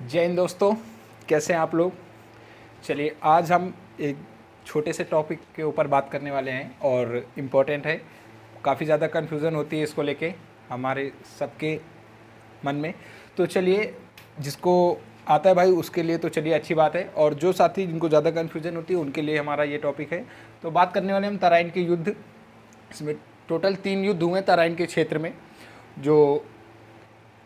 जय हिंद दोस्तों, कैसे हैं आप लोग। चलिए आज हम एक छोटे से टॉपिक के ऊपर बात करने वाले हैं और इम्पोर्टेंट है। काफ़ी ज़्यादा कन्फ्यूज़न होती है इसको लेके हमारे सबके मन में। तो चलिए जिसको आता है भाई उसके लिए तो चलिए अच्छी बात है, और जो साथी जिनको ज़्यादा कन्फ्यूज़न होती है उनके लिए हमारा ये टॉपिक है। तो बात करने वाले हम तराइन के युद्ध। इसमें टोटल 3 युद्ध हुए तराइन के क्षेत्र में, जो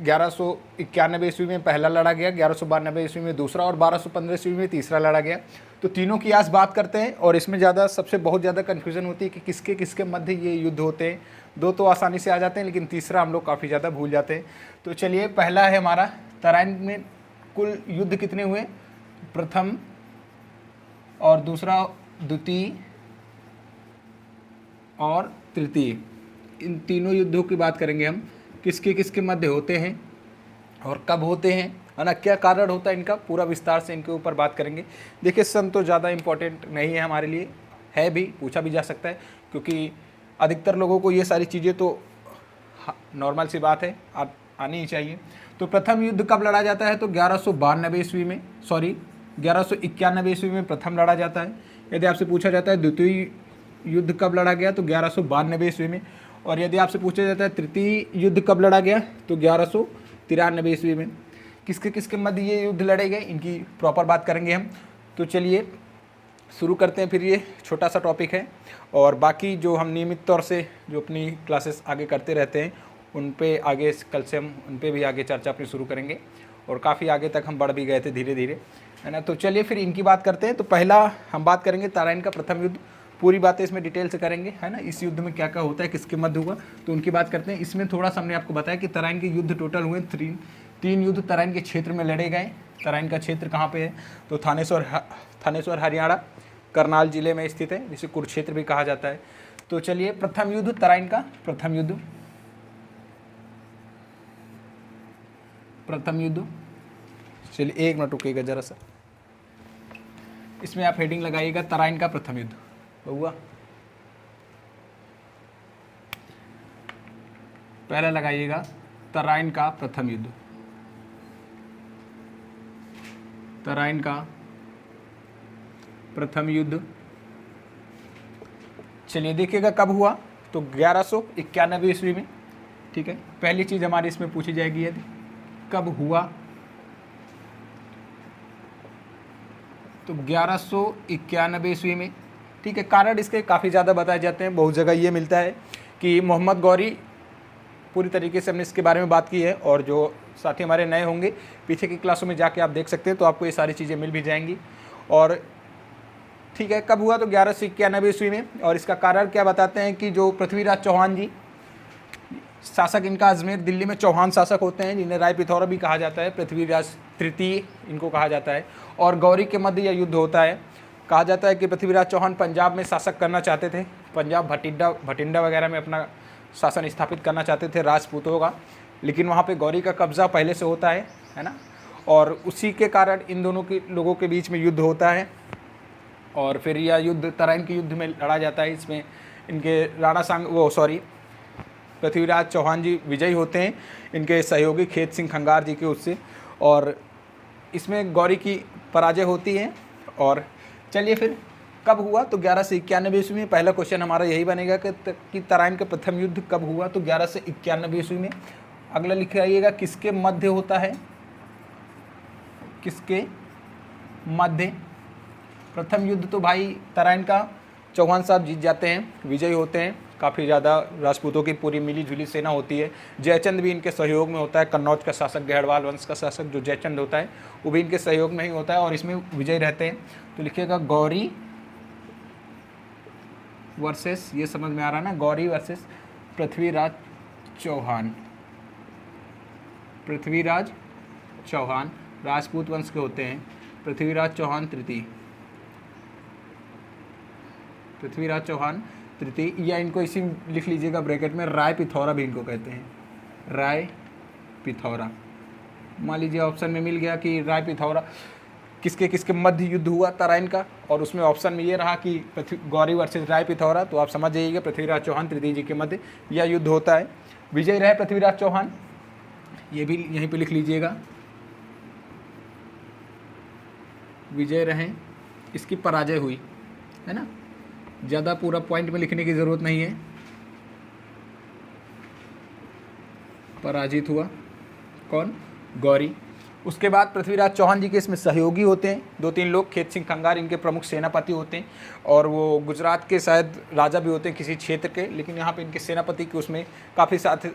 1191 ईस्वी में पहला लड़ा गया, 1192 ईस्वी में दूसरा और 1215 ईस्वी में तीसरा लड़ा गया। तो तीनों की आज बात करते हैं, और इसमें सबसे बहुत ज़्यादा कन्फ्यूज़न होती है कि किसके किसके मध्य ये युद्ध होते हैं। 2 तो आसानी से आ जाते हैं, लेकिन तीसरा हम लोग काफ़ी ज़्यादा भूल जाते हैं। तो चलिए पहला है हमारा तराइन में कुल युद्ध कितने हुए, प्रथम और दूसरा, द्वितीय और तृतीय, इन तीनों युद्धों की बात करेंगे हम। किसके किसके मध्य होते हैं और कब होते हैं, है ना, क्या कारण होता है इनका, पूरा विस्तार से इनके ऊपर बात करेंगे। देखिए सन तो ज़्यादा इम्पोर्टेंट नहीं है हमारे लिए, है भी, पूछा भी जा सकता है, क्योंकि अधिकतर लोगों को ये सारी चीज़ें तो नॉर्मल सी बात है, आनी ही चाहिए। तो प्रथम युद्ध कब लड़ा जाता है, तो 1192 ईस्वी में, 1191 ईस्वी में प्रथम लड़ा जाता है। यदि आपसे पूछा जाता है द्वितीय युद्ध कब लड़ा गया, तो 1192 ईस्वी में। और यदि आपसे पूछा जाता है तृतीय युद्ध कब लड़ा गया, तो 1193 ईस्वी में। किसके किसके मध्य ये युद्ध लड़े गए, इनकी प्रॉपर बात करेंगे हम। तो चलिए शुरू करते हैं। फिर ये छोटा सा टॉपिक है, और बाकी जो हम नियमित तौर से जो अपनी क्लासेस आगे करते रहते हैं उन पे आगे कल से हम उन पे भी आगे चर्चा अपनी शुरू करेंगे, और काफ़ी आगे तक हम बढ़ भी गए थे धीरे धीरे, है ना। तो चलिए फिर इनकी बात करते हैं। तो पहला हम बात करेंगे तराइन का प्रथम युद्ध। पूरी बातें इसमें डिटेल से करेंगे, है ना, इस युद्ध में क्या क्या होता है, किसके मध्य हुआ, तो उनकी बात करते हैं। इसमें थोड़ा सा हमने आपको बताया कि तराइन के युद्ध टोटल हुए 3 युद्ध तराइन के क्षेत्र में लड़े गए। तराइन का क्षेत्र कहाँ पे है, तो थानेश्वर हरियाणा करनाल जिले में स्थित है, जिसे कुरुक्षेत्र भी कहा जाता है। तो चलिए प्रथम युद्ध तराइन का प्रथम युद्ध, चलिए 1 मिनट रुकिएगा जरा सा। इसमें आप हेडिंग लगाइएगा तराइन का प्रथम युद्ध। हुआ पहला लगाइएगा तराइन का प्रथम युद्ध, तराइन का प्रथम युद्ध। चलिए देखिएगा कब हुआ, तो 1191 ईस्वी में। ठीक है, पहली चीज हमारी इसमें पूछी जाएगी यदि कब हुआ, तो 1191 ईस्वी में। ठीक है, कारण इसके काफ़ी ज़्यादा बताए जाते हैं। बहुत जगह ये मिलता है कि मोहम्मद गौरी, पूरी तरीके से हमने इसके बारे में बात की है, और जो साथी हमारे नए होंगे पीछे की क्लासों में जाके आप देख सकते हैं, तो आपको ये सारी चीज़ें मिल भी जाएंगी। और ठीक है, कब हुआ, तो 1191 ईस्वी में। और इसका कारण क्या बताते हैं कि जो पृथ्वीराज चौहान जी, शासक इनका अजमेर दिल्ली में चौहान शासक होते हैं, जिन्हें राय पिथौरा भी कहा जाता है, पृथ्वीराज तृतीय इनको कहा जाता है। और गौरी के मध्य यह युद्ध होता है। कहा जाता है कि पृथ्वीराज चौहान पंजाब में शासक करना चाहते थे, पंजाब भटिंडा वगैरह में अपना शासन स्थापित करना चाहते थे राजपूतों का, लेकिन वहाँ पे गौरी का कब्जा पहले से होता है ना। और उसी के कारण इन दोनों के लोगों के बीच में युद्ध होता है, और फिर यह युद्ध तराइन के युद्ध में लड़ा जाता है। इसमें इनके पृथ्वीराज चौहान जी विजयी होते हैं, इनके सहयोगी खेत सिंह खंगार जी के उससे, और इसमें गौरी की पराजय होती है। और चलिए फिर कब हुआ, तो 1191 ईस्वी में। पहला क्वेश्चन हमारा यही बनेगा कि तराइन का प्रथम युद्ध कब हुआ, तो 1191 ईस्वी में। अगला लिख आइएगा किसके मध्य होता है, किसके मध्य प्रथम युद्ध, तो भाई तराइन का चौहान साहब जीत जाते हैं, विजयी होते हैं। काफ़ी ज़्यादा राजपूतों की पूरी मिली जुली सेना होती है। जयचंद भी इनके सहयोग में होता है, कन्नौज का शासक, गहड़वाल वंश का शासक जो जयचंद होता है वो भी इनके सहयोग में ही होता है, और इसमें विजयी रहते हैं। तो लिखिएगा गौरी वर्सेस, ये समझ में आ रहा है ना, गौरी वर्सेस पृथ्वीराज चौहान। पृथ्वीराज चौहान राजपूत वंश के होते हैं, पृथ्वीराज चौहान तृतीय, पृथ्वीराज चौहान तृतीय, या इनको इसी लिख लीजिएगा ब्रैकेट में, राय पिथौरा भी इनको कहते हैं, राय पिथौरा। मान लीजिए ऑप्शन में मिल गया कि राय पिथौरा किसके किसके मध्य युद्ध हुआ तराइन का, और उसमें ऑप्शन में ये रहा कि गौरी वर्सेस राय पिथौरा, तो आप समझ जाइएगा पृथ्वीराज चौहान तृतीय जी के मध्य यह युद्ध होता है। विजयी रहे पृथ्वीराज चौहान, ये भी यहीं पे लिख लीजिएगा। विजय रहे, इसकी पराजय हुई, है ना। ज़्यादा पूरा पॉइंट में लिखने की ज़रूरत नहीं है। पराजित हुआ कौन? गौरी। उसके बाद पृथ्वीराज चौहान जी के इसमें सहयोगी होते हैं 2-3 लोग। खेत सिंह खंगार इनके प्रमुख सेनापति होते हैं, और वो गुजरात के शायद राजा भी होते हैं किसी क्षेत्र के, लेकिन यहाँ पे इनके सेनापति के उसमें काफ़ी साथ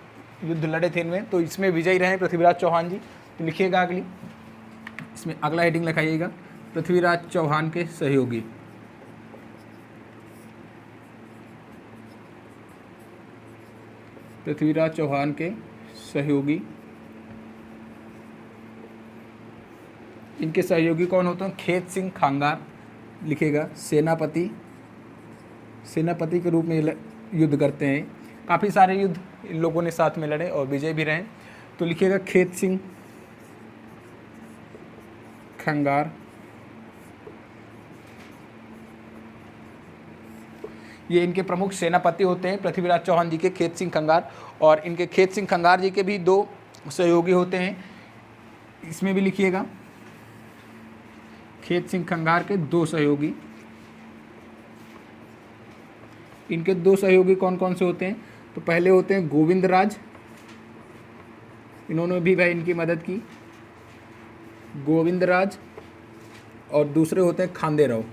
युद्ध लड़े थे इनमें। तो इसमें विजयी रहे पृथ्वीराज चौहान जी। तो लिखिएगा अगली, इसमें अगला हेडिंग लिखाइएगा, पृथ्वीराज चौहान के सहयोगी। पृथ्वीराज चौहान के सहयोगी। इनके सहयोगी कौन होते हैं? खेत सिंह खंगार। लिखेगा सेनापति, सेनापति के रूप में युद्ध करते हैं। काफ़ी सारे युद्ध इन लोगों ने साथ में लड़े और विजय भी रहे। तो लिखिएगा खेत सिंह खंगार। ये इनके प्रमुख सेनापति होते हैं पृथ्वीराज चौहान जी के, खेत सिंह खंगार। और इनके खेत सिंह खंगार जी के भी 2 सहयोगी होते हैं, इसमें भी लिखिएगा खेत सिंह खंगार के 2 सहयोगी। इनके 2 सहयोगी कौन कौन से होते हैं? तो पहले होते हैं गोविंद राज, इन्होंने भी भाई इनकी मदद की, गोविंद राज। और दूसरे होते हैं खांदेराव,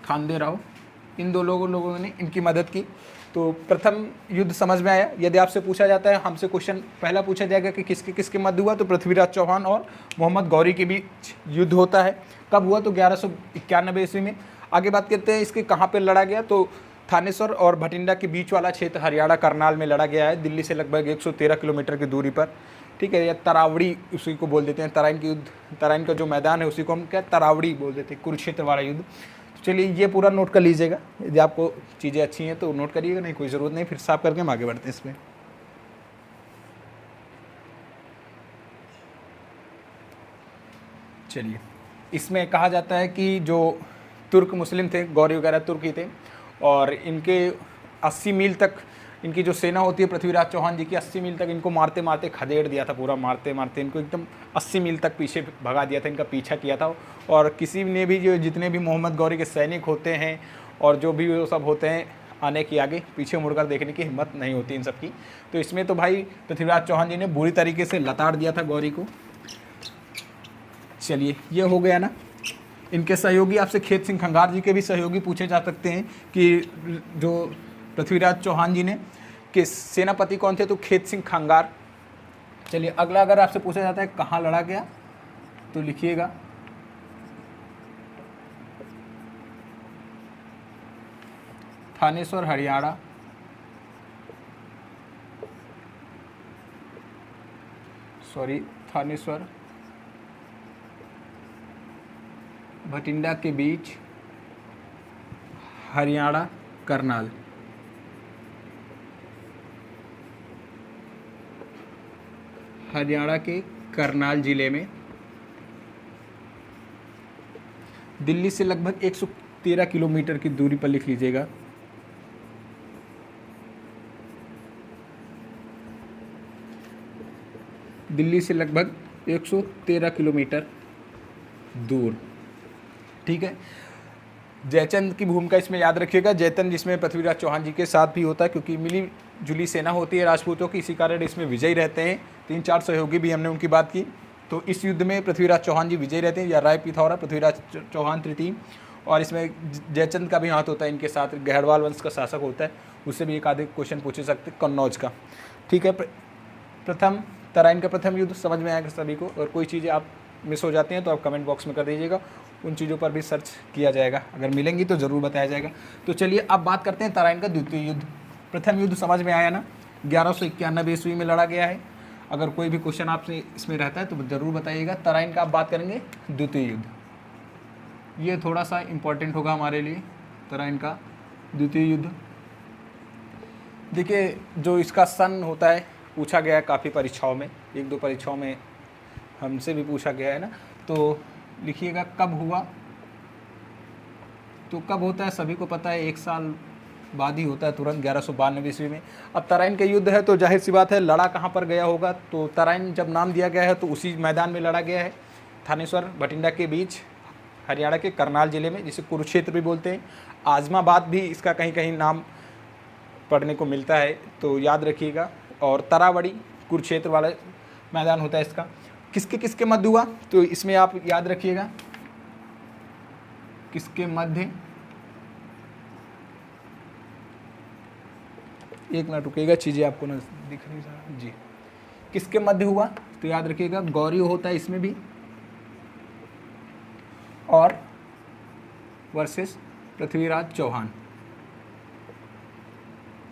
खांदेराव। इन 2 लोगों ने इनकी मदद की। तो प्रथम युद्ध समझ में आया। यदि आपसे पूछा जाता है, हमसे क्वेश्चन पहला पूछा जाएगा कि किसके किसके मध्य हुआ, तो पृथ्वीराज चौहान और मोहम्मद गौरी के बीच युद्ध होता है। कब हुआ? तो 1191 ईस्वी में। आगे बात करते हैं इसके कहाँ पे लड़ा गया, तो थानेश्वर और भटिंडा के बीच वाला क्षेत्र हरियाणा करनाल में लड़ा गया है, दिल्ली से लगभग 113 किलोमीटर की दूरी पर। ठीक है, या तरावड़ी उसी को बोल देते हैं, तराइन की युद्ध, तराइन का जो मैदान है उसी को हम क्या तरावड़ी बोल देते हैं, कुरुक्षेत्र वाला युद्ध। चलिए ये पूरा नोट कर लीजिएगा, यदि आपको चीज़ें अच्छी हैं तो नोट करिएगा, नहीं कोई ज़रूरत नहीं, फिर साफ करके हम आगे बढ़ते हैं इसमें। चलिए, इसमें कहा जाता है कि जो तुर्क मुस्लिम थे, गौरी वगैरह तुर्क ही थे, और इनके 80 मील तक इनकी जो सेना होती है पृथ्वीराज चौहान जी की, 80 मील तक इनको मारते मारते खदेड़ दिया था, पूरा मारते मारते इनको एकदम 80 मील तक पीछे भगा दिया था, इनका पीछा किया था। और किसी ने भी जो जितने भी मोहम्मद गौरी के सैनिक होते हैं और जो भी वो सब होते हैं, आने की आगे पीछे मुड़कर देखने की हिम्मत नहीं होती इन सब की। तो इसमें तो भाई पृथ्वीराज चौहान जी ने बुरी तरीके से लताड़ दिया था गौरी को। चलिए ये हो गया ना। इनके सहयोगी आपसे खेत सिंह खंगार जी के भी सहयोगी पूछे जा सकते हैं कि जो पृथ्वीराज चौहान जी ने के सेनापति कौन थे, तो खेत सिंह खंगार। चलिए अगला अगर आपसे पूछा जाता है कहाँ लड़ा गया, तो लिखिएगा थानेश्वर हरियाणा, थानेश्वर भटिंडा के बीच हरियाणा करनाल। हरियाणा के करनाल जिले में, दिल्ली से लगभग 113 किलोमीटर की दूरी पर लिख लीजिएगा। दिल्ली से लगभग 113 किलोमीटर दूर। ठीक है, जयचंद की भूमिका इसमें याद रखिएगा। जयचंद जिसमें पृथ्वीराज चौहान जी के साथ भी होता है, क्योंकि मिली जुली सेना होती है राजपूतों की, इसी कारण इसमें विजयी रहते हैं। 3-4 सहयोगी भी हमने उनकी बात की। तो इस युद्ध में पृथ्वीराज चौहान जी विजयी रहते हैं, या राय पिथौरा पृथ्वीराज चौहान तृतीय। और इसमें जयचंद का भी हाथ होता है इनके साथ, गहड़वाल वंश का शासक होता है, उससे भी एक आधे क्वेश्चन पूछे सकते, कन्नौज का। ठीक है, प्रथम तराइन का प्रथम युद्ध समझ में आएगा सभी को। और कोई चीज़ें आप मिस हो जाती हैं तो आप कमेंट बॉक्स में कर दीजिएगा, उन चीज़ों पर भी सर्च किया जाएगा, अगर मिलेंगी तो ज़रूर बताया जाएगा। तो चलिए अब बात करते हैं तराइन का द्वितीय युद्ध। प्रथम युद्ध समझ में आया ना, 1191 ईस्वी में लड़ा गया है। अगर कोई भी क्वेश्चन आपसे इसमें रहता है तो ज़रूर बताइएगा। तराइन का अब बात करेंगे द्वितीय युद्ध, ये थोड़ा सा इम्पोर्टेंट होगा हमारे लिए। तराइन का द्वितीय युद्ध, देखिए जो इसका सन होता है पूछा गया है काफ़ी परीक्षाओं में, 1-2 परीक्षाओं में हमसे भी पूछा गया है ना। तो लिखिएगा कब हुआ, तो कब होता है सभी को पता है, 1 साल बाद ही होता है, तुरंत 1192 ईस्वी में। अब तराइन का युद्ध है तो जाहिर सी बात है लड़ा कहाँ पर गया होगा, तो तराइन जब नाम दिया गया है तो उसी मैदान में लड़ा गया है, थानेश्वर भटिंडा के बीच, हरियाणा के करनाल जिले में, जिसे कुरुक्षेत्र भी बोलते हैं। आजमाबाद भी इसका कहीं कहीं नाम पढ़ने को मिलता है, तो याद रखिएगा। और तरावड़ी कुरुक्षेत्र वाला मैदान होता है इसका। किसके किसके मध्य हुआ, तो इसमें आप याद रखिएगा किसके मध्य, एक मिनट रुकिएगा, चीज़ें आपको न दिख रही जी, किसके मध्य हुआ, तो याद रखिएगा गौरी होता है इसमें भी, और वर्सेस पृथ्वीराज चौहान,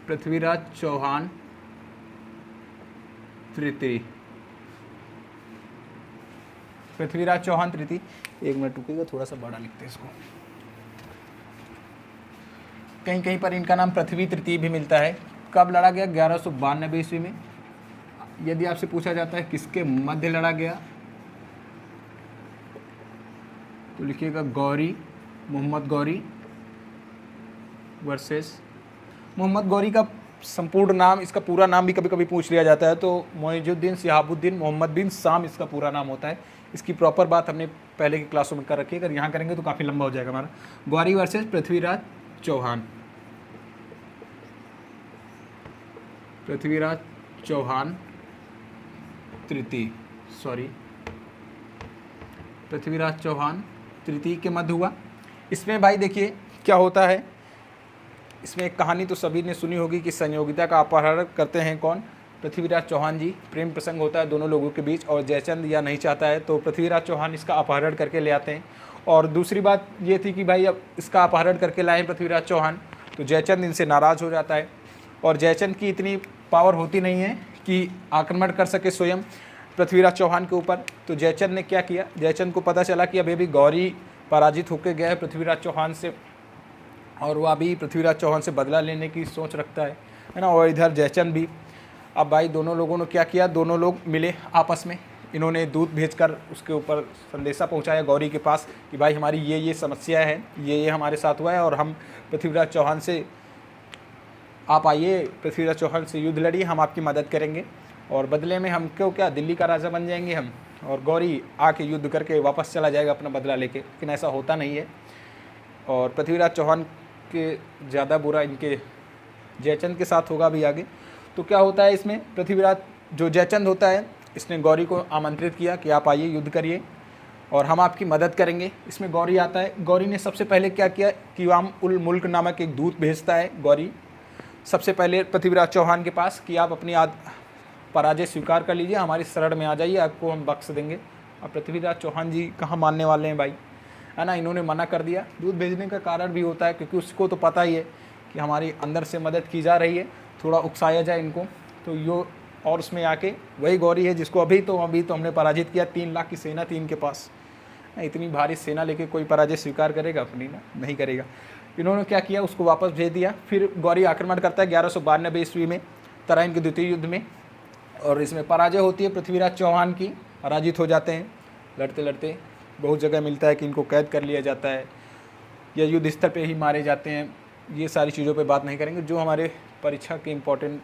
पृथ्वीराज चौहान तृतीय, पृथ्वीराज चौहान तृतीय। एक मिनट रुकिएगा, थोड़ा सा बड़ा लिखते हैं इसको। कहीं कहीं पर इनका नाम पृथ्वी तृतीय भी मिलता है। कब लड़ा गया, 1192 ईस्वी में। यदि आपसे पूछा जाता है किसके मध्य लड़ा गया, तो लिखिएगा गौरी, मोहम्मद गौरी वर्सेस, मोहम्मद गौरी का संपूर्ण नाम, इसका पूरा नाम भी कभी कभी पूछ लिया जाता है, तो मोइजुद्दीन शिहाबुद्दीन मोहम्मद बिन साम इसका पूरा नाम होता है। इसकी प्रॉपर बात हमने पहले की क्लासों में कर रखी है, अगर यहाँ करेंगे तो काफ़ी लंबा हो जाएगा हमारा। गौरी वर्सेस पृथ्वीराज चौहान, पृथ्वीराज चौहान तृतीय, पृथ्वीराज चौहान तृतीय के मध्य हुआ। इसमें भाई देखिए क्या होता है, इसमें एक कहानी तो सभी ने सुनी होगी कि संयोगिता का अपहरण करते हैं कौन, पृथ्वीराज चौहान जी। प्रेम प्रसंग होता है दोनों लोगों के बीच, और जयचंद या नहीं चाहता है तो पृथ्वीराज चौहान इसका अपहरण करके ले आते हैं। और दूसरी बात ये थी कि भाई अब इसका अपहरण करके लाए पृथ्वीराज चौहान, तो जयचंद इनसे नाराज़ हो जाता है, और जयचंद की इतनी पावर होती नहीं है कि आक्रमण कर सके स्वयं पृथ्वीराज चौहान के ऊपर। तो जयचंद ने क्या किया, जयचंद को पता चला कि अभी भी गौरी पराजित होकर गया है पृथ्वीराज चौहान से, और वह अभी पृथ्वीराज चौहान से बदला लेने की सोच रखता है ना, और इधर जयचंद भी। अब भाई दोनों लोगों ने क्या किया, दोनों लोग मिले आपस में, इन्होंने दूत भेजकर उसके ऊपर संदेशा पहुंचाया गौरी के पास कि भाई हमारी ये समस्या है, ये हमारे साथ हुआ है, और हम पृथ्वीराज चौहान से, आप आइए पृथ्वीराज चौहान से युद्ध लड़िए, हम आपकी मदद करेंगे, और बदले में हम क्यों क्या दिल्ली का राजा बन जाएंगे हम, और गौरी आके युद्ध करके वापस चला जाएगा अपना बदला लेके। लेकिन ऐसा होता नहीं है, और पृथ्वीराज चौहान के ज़्यादा बुरा इनके जयचंद के साथ होगा भी आगे। तो क्या होता है इसमें, पृथ्वीराज जो जयचंद होता है इसने गौरी को आमंत्रित किया कि आप आइए युद्ध करिए और हम आपकी मदद करेंगे। इसमें गौरी आता है। गौरी ने सबसे पहले क्या किया, कीवाम उल मुल्क नामक एक दूत भेजता है गौरी सबसे पहले पृथ्वीराज चौहान के पास कि आप अपनी पराजय स्वीकार कर लीजिए, हमारी शरण में आ जाइए, आपको हम बख्श देंगे। अब पृथ्वीराज चौहान जी कहाँ मानने वाले हैं भाई, है ना, इन्होंने मना कर दिया। दूध भेजने का कारण भी होता है क्योंकि उसको तो पता ही है कि हमारी अंदर से मदद की जा रही है, थोड़ा उकसाया जाए इनको, तो यो और उसमें आके वही गौरी है जिसको अभी तो हमने पराजित किया। 3 लाख की सेना थी इनके पास, इतनी भारी सेना लेके कोई पराजय स्वीकार करेगा अपनी ना, नहीं करेगा। इन्होंने क्या किया, उसको वापस भेज दिया। फिर गौरी आक्रमण करता है 1192 ईस्वी में तराइन के द्वितीय युद्ध में, और इसमें पराजय होती है पृथ्वीराज चौहान की, पराजित हो जाते हैं। लड़ते लड़ते बहुत जगह मिलता है कि इनको कैद कर लिया जाता है या युद्ध स्तर पे ही मारे जाते हैं। ये सारी चीज़ों पे बात नहीं करेंगे, जो हमारे परीक्षा के इम्पोर्टेंट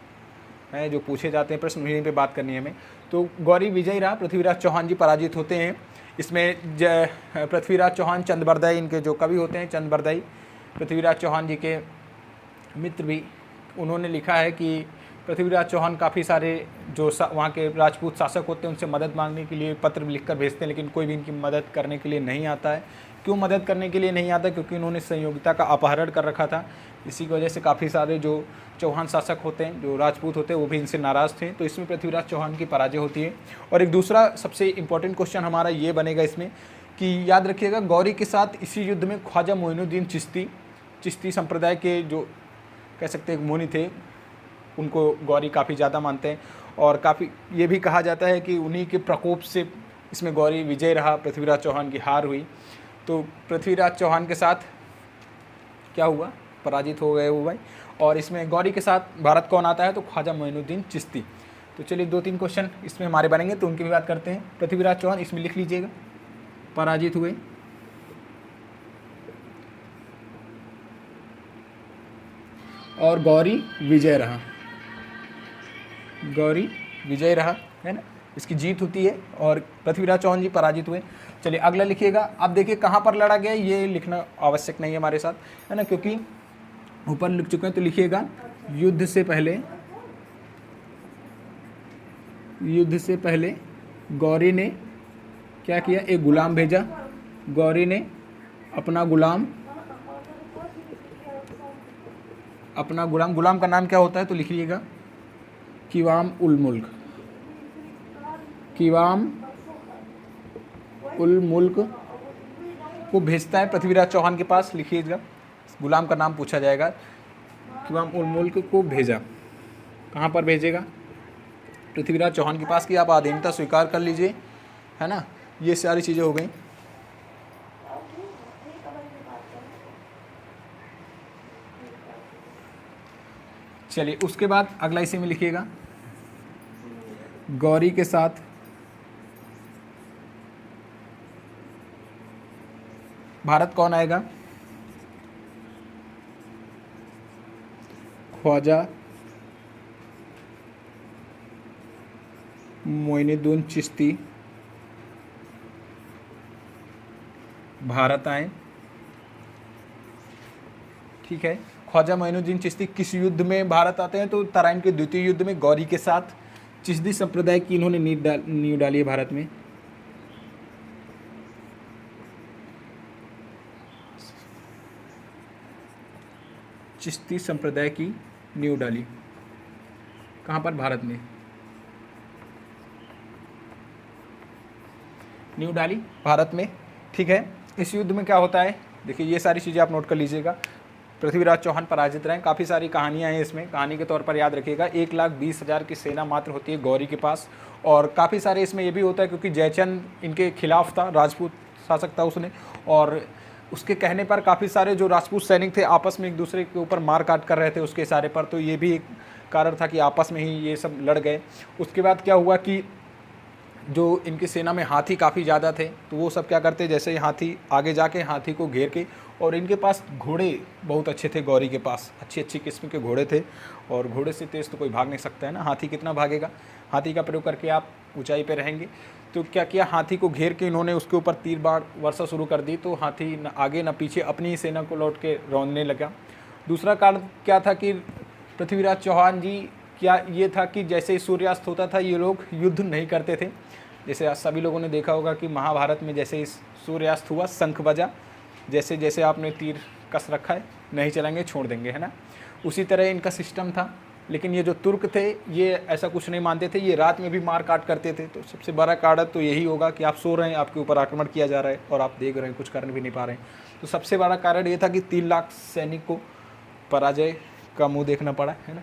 हैं, जो पूछे जाते हैं प्रश्न, उन्हीं पे बात करनी है हमें। तो गौरी विजयी रहा, पृथ्वीराज चौहान जी पराजित होते हैं। इसमें पृथ्वीराज चौहान चंद्रबरदाई इनके जो कवि होते हैं, चंद्रबरदाई पृथ्वीराज चौहान जी के मित्र भी, उन्होंने लिखा है कि पृथ्वीराज चौहान काफ़ी सारे जो वहाँ के राजपूत शासक होते हैं उनसे मदद मांगने के लिए पत्र लिखकर भेजते हैं, लेकिन कोई भी इनकी मदद करने के लिए नहीं आता है। क्यों मदद करने के लिए नहीं आता, क्योंकि इन्होंने संयोगिता का अपहरण कर रखा था। इसी की वजह से काफ़ी सारे जो चौहान शासक होते हैं, जो राजपूत होते हैं, वो भी इनसे नाराज़ थे। तो इसमें पृथ्वीराज चौहान की पराजय होती है। और एक दूसरा सबसे इम्पोर्टेंट क्वेश्चन हमारा ये बनेगा इसमें कि याद रखिएगा गौरी के साथ इसी युद्ध में ख्वाजा मोइनुद्दीन चिश्ती संप्रदाय के जो कह सकते हैं मुनि थे, उनको गौरी काफ़ी ज़्यादा मानते हैं। और काफ़ी ये भी कहा जाता है कि उन्हीं के प्रकोप से इसमें गौरी विजय रहा, पृथ्वीराज चौहान की हार हुई। तो पृथ्वीराज चौहान के साथ क्या हुआ, पराजित हो गए वो भाई। और इसमें गौरी के साथ भारत कौन आता है, तो ख्वाजा मोइनुद्दीन चिश्ती। तो चलिए 2-3 क्वेश्चन इसमें हमारे बनेंगे, तो उनकी भी बात करते हैं। पृथ्वीराज चौहान इसमें लिख लीजिएगा, पराजित हुए। और गौरी विजय रहा, गौरी विजय रहा, है ना, इसकी जीत होती है और पृथ्वीराज चौहान जी पराजित हुए। चलिए अगला लिखिएगा। अब देखिए कहाँ पर लड़ा गया, ये लिखना आवश्यक नहीं है हमारे साथ, है ना, क्योंकि ऊपर लिख चुके हैं। तो लिखिएगा युद्ध से पहले गौरी ने क्या किया, एक गुलाम भेजा। गौरी ने अपना गुलाम का नाम क्या होता है, तो लिखिएगा कीवाम उल मुल्क को भेजता है पृथ्वीराज चौहान के पास। लिखिएगा गुलाम का नाम पूछा जाएगा। कीवाम उल मुल्क को भेजा, कहाँ पर भेजेगा, पृथ्वीराज चौहान के पास, कि आप आधीनता स्वीकार कर लीजिए, है ना। ये सारी चीज़ें हो गई। चलिए उसके बाद अगला इसी में लिखिएगा, गौरी के साथ भारत कौन आएगा, ख्वाजा मोइनुद्दीन चिश्ती भारत आए। ठीक है, ख्वाजा मोइनुद्दीन चिश्ती किस युद्ध में भारत आते हैं, तो तराइन के द्वितीय युद्ध में गौरी के साथ चिश्ती संप्रदाय की इन्होंने नींव डाली है भारत में। चिश्ती संप्रदाय की नींव डाली कहाँ पर, भारत में नींव डाली, भारत में। ठीक है, इस युद्ध में क्या होता है, देखिए ये सारी चीज़ें आप नोट कर लीजिएगा। पृथ्वीराज चौहान पराजित रहे, काफ़ी सारी कहानियाँ हैं इसमें। कहानी के तौर पर याद रखिएगा 1,20,000 की सेना मात्र होती है गौरी के पास, और काफ़ी सारे इसमें ये भी होता है क्योंकि जयचंद इनके खिलाफ था, राजपूत शासक था उसने, और उसके कहने पर काफ़ी सारे जो राजपूत सैनिक थे आपस में एक दूसरे के ऊपर मार काट कर रहे थे उसके इशारे पर, तो ये भी एक कारण था कि आपस में ही ये सब लड़ गए। उसके बाद क्या हुआ कि जो इनकी सेना में हाथी काफ़ी ज़्यादा थे, तो वो सब क्या करते, जैसे ही हाथी आगे जाके हाथी को घेर के, और इनके पास घोड़े बहुत अच्छे थे, गौरी के पास अच्छी अच्छी किस्म के घोड़े थे, और घोड़े से तेज़ तो कोई भाग नहीं सकता है ना, हाथी कितना भागेगा, हाथी का प्रयोग करके आप ऊंचाई पे रहेंगे। तो क्या किया, हाथी को घेर के इन्होंने उसके ऊपर तीर बाण वर्षा शुरू कर दी, तो हाथी न आगे न पीछे अपनी ही सेना को लौट के रौंदने लगा। दूसरा कारण क्या था कि पृथ्वीराज चौहान जी, क्या ये था कि जैसे ही सूर्यास्त होता था ये लोग युद्ध नहीं करते थे। जैसे आज सभी लोगों ने देखा होगा कि महाभारत में जैसे ही सूर्यास्त हुआ शंख बजा, जैसे जैसे आपने तीर कस रखा है, नहीं चलेंगे छोड़ देंगे, है ना, उसी तरह इनका सिस्टम था। लेकिन ये जो तुर्क थे ये ऐसा कुछ नहीं मानते थे, ये रात में भी मार काट करते थे। तो सबसे बड़ा कारण तो यही होगा कि आप सो रहे हैं, आपके ऊपर आक्रमण किया जा रहा है और आप देख रहे हैं, कुछ कर भी नहीं पा रहे हैं। तो सबसे बड़ा कारण ये था कि 3 लाख सैनिक को पराजय का मुँह देखना पड़ा, है ना।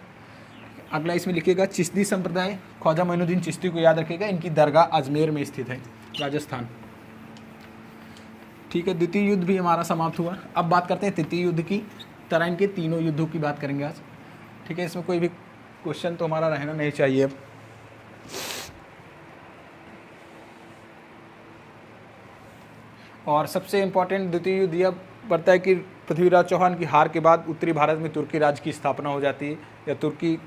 अगला इसमें लिखिएगा चिश्ती संप्रदाय, ख्वाजा मोइनुद्दीन चिश्ती को याद रखिएगा, इनकी दरगाह अजमेर में स्थित है, राजस्थान। ठीक है, द्वितीय युद्ध भी हमारा समाप्त हुआ। अब बात करते हैं तृतीय युद्ध की। तराइन के तीनों युद्धों की बात करेंगे आज। ठीक है, इसमें कोई भी क्वेश्चन तो हमारा रहना नहीं चाहिए। और सबसे इम्पोर्टेंट द्वितीय युद्ध यह पड़ता है कि पृथ्वीराज चौहान की हार के बाद उत्तरी भारत में तुर्की राज्य की स्थापना हो जाती है, या तुर्की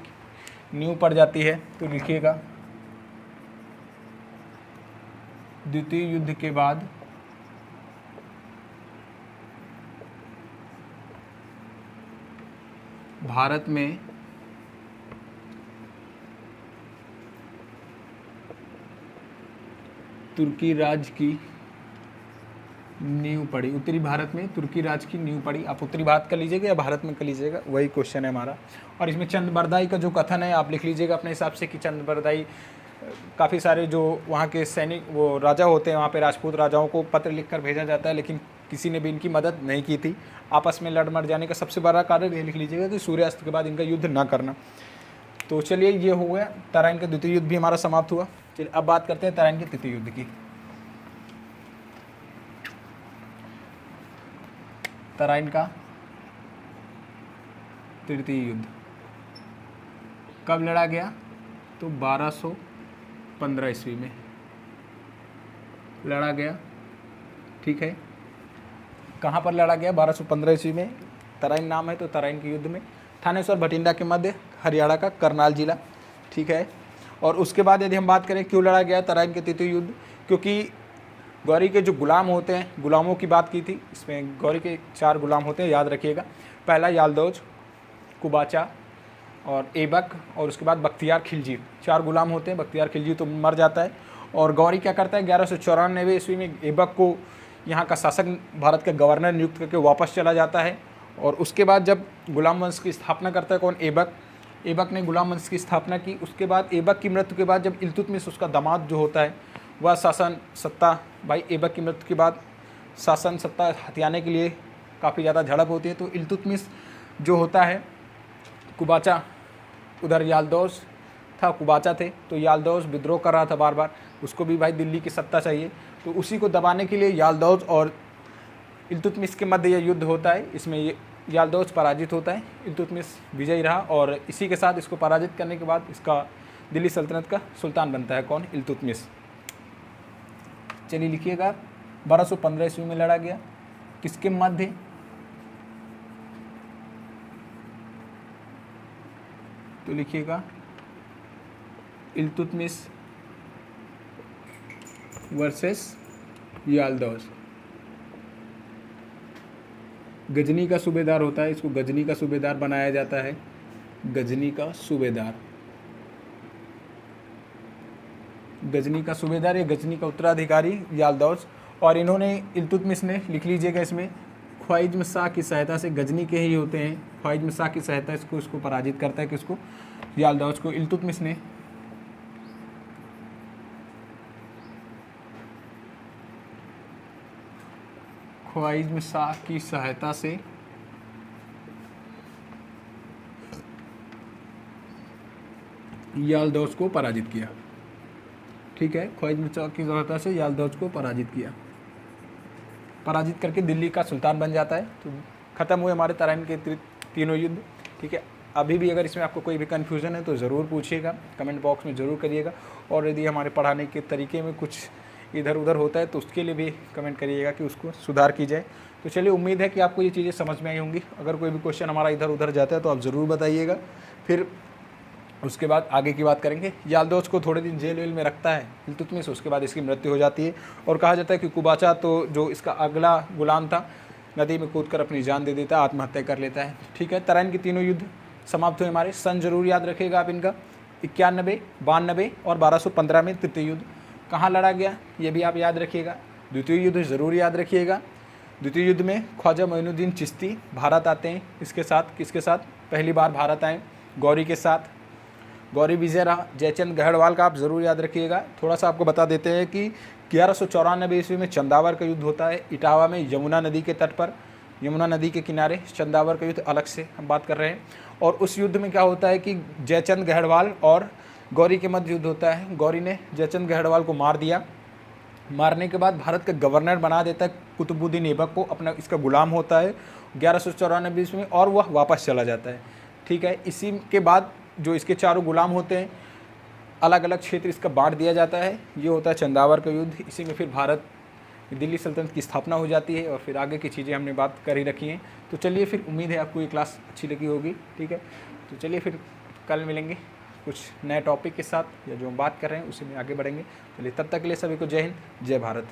नींव पड़ जाती है। तो लिखिएगा द्वितीय युद्ध के बाद भारत में तुर्की राज्य की नींव पड़ी, उत्तरी भारत में तुर्की राज्य की नींव पड़ी। आप उत्तरी भारत का लीजिएगा या भारत में कर लीजिएगा, वही क्वेश्चन है हमारा। और इसमें चंद्रबरदाई का जो कथन है आप लिख लीजिएगा अपने हिसाब से कि चंद्रबरदाई काफ़ी सारे जो वहाँ के सैनिक वो राजा होते हैं, वहाँ पे राजपूत राजाओं को पत्र लिखकर भेजा जाता है, लेकिन किसी ने भी इनकी मदद नहीं की थी। आपस में लड़ मर जाने का सबसे बड़ा कारण ये लिख लीजिएगा कि सूर्यास्त के बाद इनका युद्ध ना करना। तो चलिए ये हो गया, तराइन का द्वितीय युद्ध भी हमारा समाप्त हुआ। चलिए अब बात करते हैं तराइन के तृतीय युद्ध की। तराइन का तृतीय युद्ध कब लड़ा गया, तो 1215 ईस्वी में लड़ा गया। ठीक है, कहाँ पर लड़ा गया, 1215 ईस्वी में। तराइन नाम है तो तराइन के युद्ध में थानेश्वर भटिंडा के मध्य हरियाणा का करनाल जिला, ठीक है। और उसके बाद यदि हम बात करें क्यों लड़ा गया तराइन के तृतीय युद्ध, क्योंकि गौरी के जो गुलाम होते हैं, गुलामों की बात की थी, इसमें गौरी के 4 गुलाम होते हैं, याद रखिएगा। पहला यालदौज, कुबाचा और ऐबक, और उसके बाद बख्तियार खिलजी, 4 गुलाम होते हैं। बख्तियार खिलजी तो मर जाता है और गौरी क्या करता है, 1194 ईस्वी में ऐबक को यहाँ का शासक भारत का गवर्नर नियुक्त करके वापस चला जाता है। और उसके बाद जब गुलाम वंश की स्थापना करता है कौन, ऐबक। ऐबक ने गुलाम वंश की स्थापना की। उसके बाद ऐबक की मृत्यु के बाद जब इल्तुतमिश उसका दामाद जो होता है वह शासन सत्ता, भाई ऐबक की मृत्यु के बाद शासन सत्ता हथियाने के लिए काफ़ी ज़्यादा झड़प होती है। तो इल्तुतमिश जो होता है, कुबाचा, उधर यालदौज था, कुबाचा थे, तो यालदौज विद्रोह कर रहा था बार बार, उसको भी भाई दिल्ली की सत्ता चाहिए। तो उसी को दबाने के लिए यालदौज और इल्तुतमिश के मध्य यह युद्ध होता है। इसमें ये यालदौज पराजित होता है, इल्तुतमिश विजयी रहा, और इसी के साथ इसको पराजित करने के बाद इसका दिल्ली सल्तनत का सुल्तान बनता है कौन, इल्तुतमिश। चलिए लिखिएगा, 1215 ईस्वी में लड़ा गया, किसके मध्य, तो लिखिएगा इल्तुतमिश वर्सेस यालदौज। गजनी का सूबेदार होता है, इसको गजनी का सूबेदार बनाया जाता है, गजनी का सूबेदार, गजनी का सूबेदार या गजनी का उत्तराधिकारी यालदौज। और इन्होंने, इल्तुतमिश ने, लिख लीजिएगा इसमें, ख्वारिज़्म शाह की सहायता से, गजनी के ही होते हैं, ख्वारिज़्म शाह की सहायता इसको पराजित करता है, किसको, यालदौज को। इल्तुतमिश ने ख्वारिज़्म शाह की सहायता से यालदौज को पराजित किया, ठीक है। ख्वारिज़्म शाह की सहायता से यालदौज को पराजित किया, पराजित करके दिल्ली का सुल्तान बन जाता है। तो ख़त्म हुए हमारे तराइन के तीनों युद्ध, ठीक है। अभी भी अगर इसमें आपको कोई भी कन्फ्यूज़न है तो ज़रूर पूछिएगा, कमेंट बॉक्स में ज़रूर करिएगा। और यदि हमारे पढ़ाने के तरीके में कुछ इधर उधर होता है तो उसके लिए भी कमेंट करिएगा कि उसको सुधार की जाए। तो चलिए, उम्मीद है कि आपको ये चीज़ें समझ में आई होंगी। अगर कोई भी क्वेश्चन हमारा इधर उधर जाता है तो आप ज़रूर बताइएगा, फिर उसके बाद आगे की बात करेंगे। यालदौज को थोड़े दिन जेल वेल में रखता है इल्तुतमिश, उसके बाद इसकी मृत्यु हो जाती है। और कहा जाता है कि कुबाचा, तो जो इसका अगला गुलाम था, नदी में कूदकर अपनी जान दे देता है, आत्महत्या कर लेता है, ठीक है। तराइन के तीनों युद्ध समाप्त हुए हमारे। सन जरूर याद रखिएगा आप इनका, 91, 92 और 1215 में तृतीय युद्ध कहाँ लड़ा गया, ये भी आप याद रखिएगा। द्वितीय युद्ध ज़रूर याद रखिएगा। द्वितीय युद्ध में ख्वाजा मोइनुद्दीन चिश्ती भारत आते हैं, इसके साथ, किसके साथ, पहली बार भारत आए गौरी के साथ, गौरी विजय रहा। जयचंद गहड़वाल का आप ज़रूर याद रखिएगा। थोड़ा सा आपको बता देते हैं कि 1194 ईस्वी में चंदावर का युद्ध होता है इटावा में, यमुना नदी के तट पर, यमुना नदी के किनारे चंदावर का युद्ध, अलग से हम बात कर रहे हैं। और उस युद्ध में क्या होता है कि जयचंद गहड़वाल और गौरी के मध्य युद्ध होता है। गौरी ने जयचंद गहड़वाल को मार दिया, मारने के बाद भारत का गवर्नर बना देता है कुतुबुद्दीन ऐबक को, अपना इसका गुलाम होता है 1194 ईस्वी में, और वह वापस चला जाता है, ठीक है। इसी के बाद जो इसके चारों गुलाम होते हैं, अलग अलग क्षेत्र इसका बांट दिया जाता है। ये होता है चंदावर का युद्ध। इसी में फिर भारत, दिल्ली सल्तनत की स्थापना हो जाती है, और फिर आगे की चीज़ें हमने बात कर ही रखी हैं। तो चलिए, फिर उम्मीद है आपको ये क्लास अच्छी लगी होगी, ठीक है। तो चलिए फिर कल मिलेंगे कुछ नए टॉपिक के साथ, या जो हम बात कर रहे हैं उसी में आगे बढ़ेंगे। चलिए, तब तक के लिए सभी को जय हिंद, जय भारत।